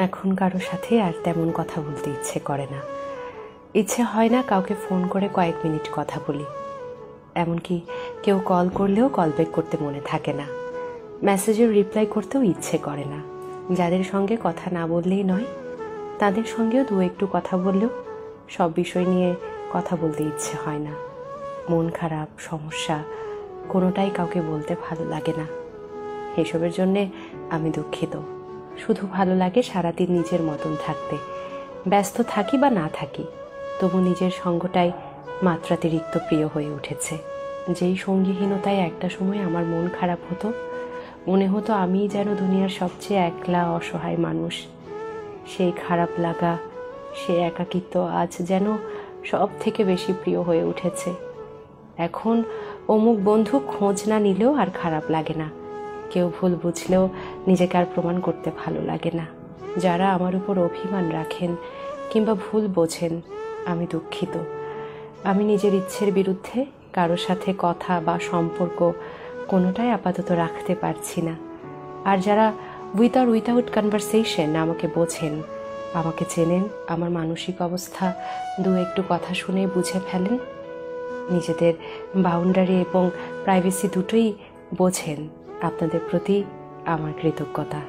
এখন কারো সাথে আর তেমন কথা বলতে ইচ্ছে করে না। ইচ্ছে হয় না কাউকে ফোন করে কয়েক মিনিট কথা বলি। এমনকি কেউ কল করলেও কল ব্যাক করতে মনে থাকে না। মেসেজের রিপ্লাই করতেও ইচ্ছে করে না। যাদের সঙ্গে কথা না বললেই নয়, তাদের সঙ্গেও দু একটু কথা বললেও সব বিষয় নিয়ে কথা বলতে ইচ্ছে হয় না। মন খারাপ, সমস্যা কোনোটাই কাউকে বলতে ভালো লাগে না। এসবের জন্যে আমি দুঃখিত। শুধু ভালো লাগে সারাদিন নিজের মতন থাকতে। ব্যস্ত থাকি বা না থাকি, তবু নিজের সঙ্গটাই মাত্রাতিরিক্ত প্রিয় হয়ে উঠেছে। যেই সঙ্গীহীনতায় একটা সময় আমার মন খারাপ হতো, মনে হতো আমিই যেন দুনিয়ার সবচেয়ে একলা অসহায় মানুষ। সেই খারাপ লাগা, সে একাকিত্ব আজ যেন সব থেকে বেশি প্রিয় হয়ে উঠেছে। এখন অমুক বন্ধু খোঁজ না নিলেও আর খারাপ লাগে না। কেউ ভুল বুঝলেও নিজেকে আর প্রমাণ করতে ভালো লাগে না। যারা আমার উপর অভিমান রাখেন কিংবা ভুল বোঝেন, আমি দুঃখিত। আমি নিজের ইচ্ছের বিরুদ্ধে কারো সাথে কথা বা সম্পর্ক কোনোটাই আপাতত রাখতে পারছি না। আর যারা উইথাউট কনভারসেশন আমাকে বোঝেন, আমাকে চেনেন, আমার মানসিক অবস্থা দু একটু কথা শুনে বুঝে ফেলেন, নিজেদের বাউন্ডারি এবং প্রাইভেসি দুটোই বোঝেন, আপনাদের প্রতি আমার কৃতজ্ঞতা।